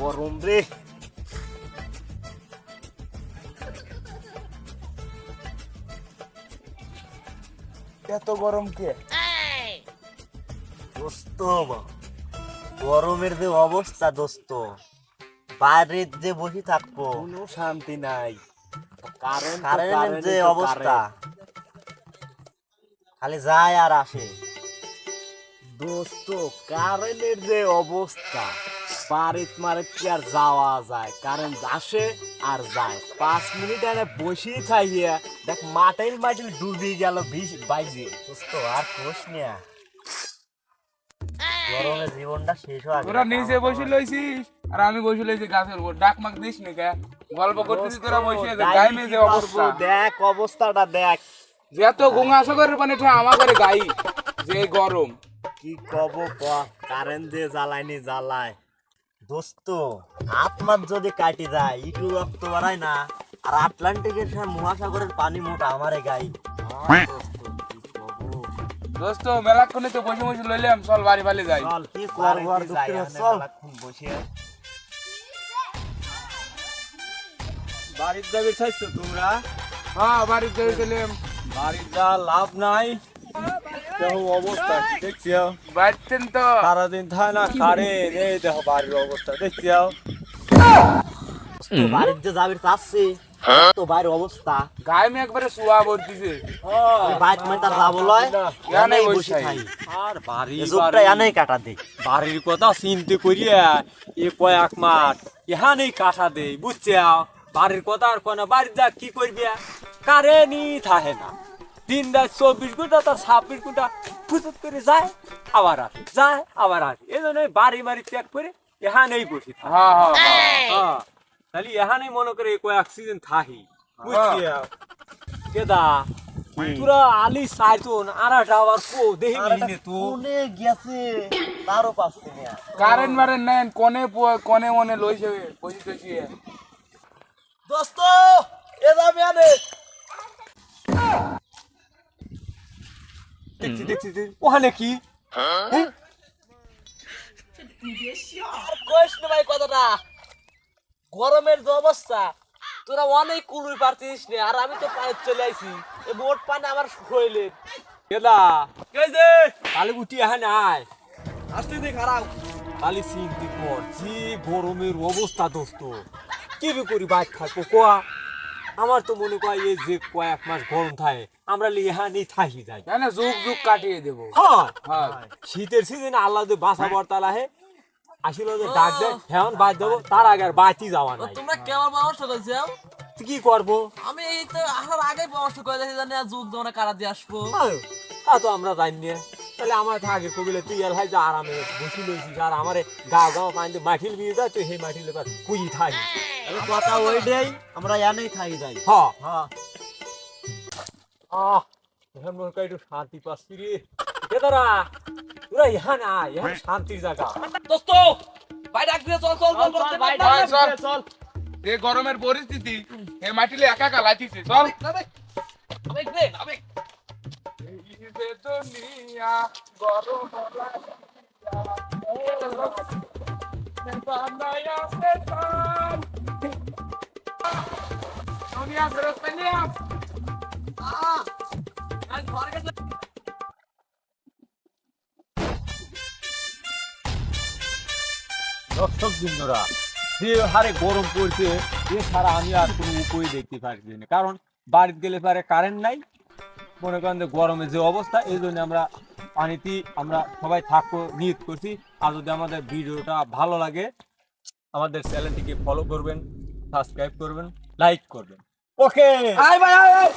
গরম রে, এত গরম কে? দোস্ত গরমের যে অবস্থা দোস্ত, বাইরে যে বসে থাকবো কোনো শান্তি নাই। কারেন্টের যে অবস্থা, খালি যায় আর আসে। দোস্ত কারেন্টের যে অবস্থা, বাড়িত মারে কি আর যাওয়া যায়? কারেন্ট আসে আর যায়, 5 মিনিট এনে বসেই থাইয়া দেখ মাটিল ডুবি গেল 20-22। দোস্ত আর কোষ নিয়া, গরমের জীবনটা শেষ হয়ে তোরা নিচে বসে লইছিস আর আমি বসে লইছি গাছের উপর। ডাক মাক দিস নি কে? গল্প করতেছিস তোরা বসে আছে, গাইমে যে অবস্থা দেখ, অবস্থাটা দেখ। যে এত গঙ্গা সাগরের পানি ঠা আমার করে গাই যে গরম। কি কব ক, কারেন্ট যে জ্বালায়নি জ্বালায়। দোস্ত আত্মার যদি কাটি যায় একটু রক্ত বাড়ায় না, আর আটলান্টিকের মহাসাগরের পানি মোটা আমারে গাই। দোস্ত মেলাক্ষণে তো বসে বসে লইলাম, চল বাড়ি বাড়ি যাই। চল কি করবো আর যাই, দক্ষিণে এখানে চল। মেলাক্ষণ বসে বাড়ির যাবি চাইছো তোমরা? হ্যাঁ বাড়ি যাইছিলাম। বাড়ির যা লাভ নাই, দেখো অবস্থা দেখছি। বাড়তেন তো সারাদিন থায় না খারে রে, দেখো বাড়ির অবস্থা দেখছি। বাড়ির যে যাবি চাচ্ছি তো বাইরের অবস্থা, গাইমে একবারে শুয়া বলতিছে। বাইক মানে তার যাবো লয়, এখানেই বসে বসে খাই। আর বাড়ি যুগটা এনেই কাটা দেই। বাড়ির কথা চিন্তা করিয়া এ কয়েক মাস এখানেই কাটা দেই, বুঝছে? বাড়ির কথা আর কোন বাড়ির যা কি করবি, কারেন্টই থাকে না। দিন রাত 24 ঘন্টা তার 26 ঘন্টা ফুসুত করে যায় আবার আসে, যায় আবার আসে। এই জন্য বাড়ি বাড়ি ত্যাগ করে এখানেই বসে থাকে। হ্যাঁ হ্যাঁ হ্যাঁ, তাহলে এখানেই মনে করে কয়েক সিজন থাকি, বুঝছি? কেদা তোরা আলি সাইজন আর আবার কো দেখি তো কোনে গেছে তারও পাচ্ছি না। কারেন্ট মারেন নেন কোনে কোনে মনে লইছে বসে বসে। দোস্ত এ যাবি আনে। দেখছি দেখছি ওখানে কি? কইস না ভাই কথাটা, গরমের যে অবস্থা, তোরা অনেক কুলুই পারতিস না, আর আমি তো পানি চলে আইছি, এই মোট পানি আমার শরীরে। কেদা কালি উঠি এখানে আয়, আসতে দে খারাপ। কালি চিন্তি কর যে গরমের অবস্থা দোস্ত, কি বি করি বাইক খাবো কোয়া? আমার তো মনে কয় এই যে কয়েক মাস গরম থাকে আমরা এখানেই থাকি যাই। না না যুগ যুগ কাটিয়ে দেবো। হ্যাঁ, হ্যাঁ শীতের সিজনে আল্লাহ যদি বাসা বর্তাল আহে আসিল যে ডাক দেয় হেমন বাদ দেবো, তার আগে আর বাতি যাওয়া নাই। তোমরা কেমন পরামর্শ করছো? তুই কি করবো? আমি এই তো আসার আগে পরামর্শ করে দেখি জানি আর যুগ তোমরা কারা দিয়ে আসবো। তা তো আমরা জানি না। তাহলে আমার থাকে কবিলে তুই আর ভাই যা আরামে বসি লইছিস, আর আমারে গা গা পানি মাটিল বিয়ে যায়, তুই সেই মাটিল এবার কুই থাকি। কথা ওই দেই, আমরা এনেই থাকি যাই। হ্যাঁ, হ্যাঁ এখন মনে করি একটু শান্তি পাচ্ছি রে। কেদারা তোরা এখানে আয়, এখানে শান্তির জায়গা। দোস্ত ভাই ডাক দিয়ে চল চল চল চল ভাই ভাই, চল। এই গরমের পরিস্থিতি এ মাটিলে একা একা লাইতিছে, চল। আবেগ রে আবেগ। এই যে দুনিয়া গরম বানায়া সে চান দুনিয়া ফেরত পেলাম। আজ ঘর গেছে। দর্শক বিন্দুরা, যে হারে গরম পড়ছে এ ছাড়া আমি আর কোনো উপায় দেখতে পাচ্ছি না, কারণ বাড়িতে গেলে পারে কারেন্ট নাই। মনে করেন যে গরমের যে অবস্থা, এই জন্য আমরা পানিতে আমরা সবাই থাকবো নিয়ত করছি। আর যদি আমাদের ভিডিওটা ভালো লাগে আমাদের চ্যানেলটিকে ফলো করবেন, সাবস্ক্রাইব করবেন, লাইক করবেন। ওকে, আয় ভাই আয় আয়।